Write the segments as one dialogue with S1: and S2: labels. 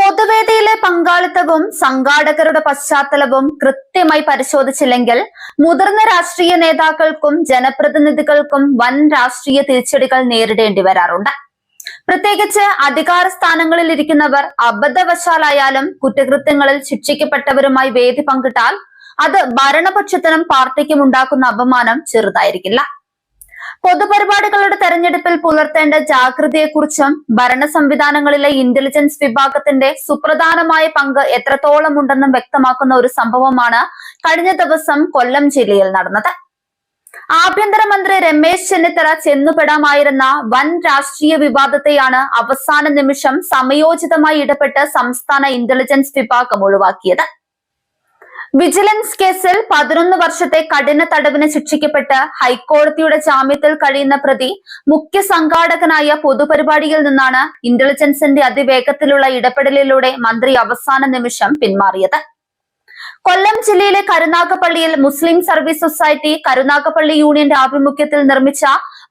S1: പൊതുവേദിയിലെ പങ്കാളിത്തവും സംഘാടകരുടെ പശ്ചാത്തലവും കൃത്യമായി പരിശോധിച്ചില്ലെങ്കിൽ മുതിർന്ന രാഷ്ട്രീയ നേതാക്കൾക്കും ജനപ്രതിനിധികൾക്കും വൻ രാഷ്ട്രീയ തിരിച്ചടികൾ നേരിടേണ്ടി വരാറുണ്ട്. പ്രത്യേകിച്ച് അധികാര സ്ഥാനങ്ങളിൽ ഇരിക്കുന്നവർ അബദ്ധവശാലായാലും കുറ്റകൃത്യങ്ങളിൽ ശിക്ഷിക്കപ്പെട്ടവരുമായി വേദി പങ്കിട്ടാൽ അത് ഭരണപക്ഷത്തിനും പാർട്ടിക്കും ഉണ്ടാക്കുന്ന അപമാനം ചെറുതായിരിക്കില്ല. പൊതുപരിപാടികളുടെ തെരഞ്ഞെടുപ്പിൽ പുലർത്തേണ്ട ജാഗ്രതയെക്കുറിച്ചും ഭരണ സംവിധാനങ്ങളിലെ ഇന്റലിജൻസ് വിഭാഗത്തിന്റെ സുപ്രധാനമായ പങ്ക് എത്രത്തോളം ഉണ്ടെന്നും വ്യക്തമാക്കുന്ന ഒരു സംഭവമാണ് കഴിഞ്ഞ ദിവസം കൊല്ലം ജില്ലയിൽ നടന്നത്. ആഭ്യന്തരമന്ത്രി രമേശ് ചെന്നിത്തല ചെന്നുപെടാമായിരുന്ന വൻ രാഷ്ട്രീയ വിവാദത്തെയാണ് അവസാന നിമിഷം സമയോചിതമായി ഇടപെട്ട് സംസ്ഥാന ഇന്റലിജൻസ് വിഭാഗം ഒഴിവാക്കിയത്. വിജിലൻസ് കേസിൽ 11 വർഷത്തെ കഠിന തടവിന് ശിക്ഷിക്കപ്പെട്ട് ഹൈക്കോടതിയുടെ ജാമ്യത്തിൽ കഴിയുന്ന പ്രതി മുഖ്യ സംഘാടകനായ പൊതുപരിപാടിയിൽ നിന്നാണ് ഇന്റലിജൻസിന്റെ അതിവേഗത്തിലുള്ള ഇടപെടലിലൂടെ മന്ത്രി അവസാന നിമിഷം പിന്മാറിയത്. കൊല്ലം ജില്ലയിലെ കരുനാഗപ്പള്ളിയിൽ മുസ്ലിം സർവീസ് സൊസൈറ്റി കരുനാഗപ്പള്ളി യൂണിയന്റെ ആഭിമുഖ്യത്തിൽ നിർമ്മിച്ച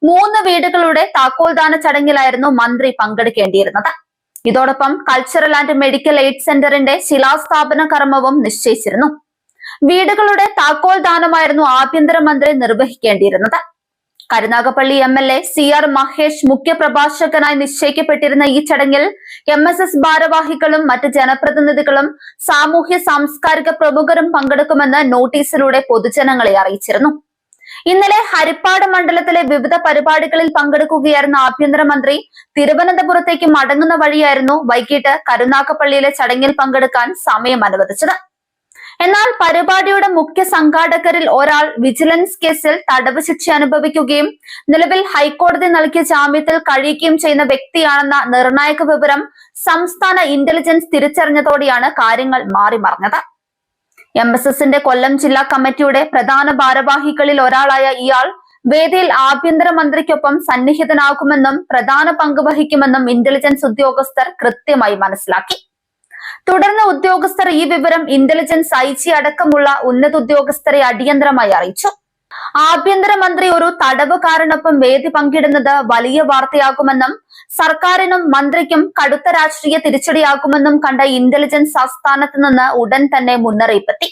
S1: 3 വീടുകളുടെ താക്കോൽദാന ചടങ്ങിലായിരുന്നു മന്ത്രി പങ്കെടുക്കേണ്ടിയിരുന്നത്. ഇതോടൊപ്പം കൾച്ചറൽ ആൻഡ് മെഡിക്കൽ എയ്ഡ് സെന്ററിന്റെ ശിലാസ്ഥാപന കർമ്മവും നിശ്ചയിച്ചിരുന്നു. വീടുകളുടെ താക്കോൽ ദാനമായിരുന്നു ആഭ്യന്തരമന്ത്രി നിർവഹിക്കേണ്ടിയിരുന്നത്. കരുനാഗപ്പള്ളി MLA CR മഹേഷ് മുഖ്യപ്രഭാഷകനായി നിശ്ചയിക്കപ്പെട്ടിരുന്ന ഈ ചടങ്ങിൽ MSS ഭാരവാഹികളും മറ്റ് ജനപ്രതിനിധികളും സാമൂഹ്യ സാംസ്കാരിക പ്രമുഖരും പങ്കെടുക്കുമെന്ന് നോട്ടീസിലൂടെ പൊതുജനങ്ങളെ അറിയിച്ചിരുന്നു. ഇന്നലെ ഹരിപ്പാട് മണ്ഡലത്തിലെ വിവിധ പരിപാടികളിൽ പങ്കെടുക്കുകയായിരുന്ന ആഭ്യന്തരമന്ത്രി തിരുവനന്തപുരത്തേക്ക് മടങ്ങുന്ന വഴിയായിരുന്നു വൈകിട്ട് കരുനാഗപ്പള്ളിയിലെ ചടങ്ങിൽ പങ്കെടുക്കാൻ സമയം അനുവദിച്ചത്. എന്നാൽ പരിപാടിയുടെ മുഖ്യ സംഘാടകരിൽ ഒരാൾ വിജിലൻസ് കേസിൽ തടവ് ശിക്ഷ അനുഭവിക്കുകയും നിലവിൽ ഹൈക്കോടതി നൽകിയ ജാമ്യത്തിൽ കഴിയുകയും ചെയ്യുന്ന വ്യക്തിയാണെന്ന നിർണായക വിവരം സംസ്ഥാന ഇന്റലിജൻസ് തിരിച്ചറിഞ്ഞതോടെയാണ് കാര്യങ്ങൾ മാറിമറിഞ്ഞത്. MSSന്റെ കൊല്ലം ജില്ലാ കമ്മിറ്റിയുടെ പ്രധാന ഭാരവാഹികളിൽ ഒരാളായ ഇയാൾ വേദിയിൽ ആഭ്യന്തരമന്ത്രിക്കൊപ്പം സന്നിഹിതനാകുമെന്നും പ്രധാന പങ്ക് വഹിക്കുമെന്നും ഇന്റലിജൻസ് ഉദ്യോഗസ്ഥർ കൃത്യമായി മനസ്സിലാക്കി. തുടർന്ന് ഉദ്യോഗസ്ഥർ ഈ വിവരം ഇന്റലിജൻസ് IG അടക്കമുള്ള ഉന്നത ഉദ്യോഗസ്ഥരെ അടിയന്തരമായി അറിയിച്ചു. ആഭ്യന്തരമന്ത്രി ഒരു തടവുകാരനൊപ്പം വേദി പങ്കിടുന്നത് വലിയ വാർത്തയാകുമെന്നും സർക്കാരിനും മന്ത്രിക്കും കടുത്ത രാഷ്ട്രീയ തിരിച്ചടിയാകുമെന്നും കണ്ട ഇന്റലിജൻസ് ആസ്ഥാനത്ത് നിന്ന് ഉടൻ തന്നെ മുന്നറിയിപ്പെത്തി.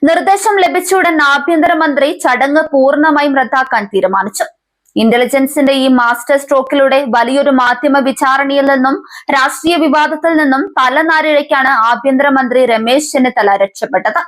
S1: നിർദ്ദേശം ലഭിച്ച ഉടൻ ആഭ്യന്തരമന്ത്രി ചടങ്ങ് പൂർണ്ണമായും റദ്ദാക്കാൻ തീരുമാനിച്ചു. ഇന്റലിജൻസിന്റെ ഈ മാസ്റ്റർ സ്ട്രോക്കിലൂടെ വലിയൊരു മാധ്യമ വിചാരണയിൽ നിന്നും രാഷ്ട്രീയ വിവാദത്തിൽ നിന്നും തലനാരിഴയ്ക്കാണ് ആഭ്യന്തരമന്ത്രി രമേശ് ചെന്നിത്തല രക്ഷപ്പെട്ടത്.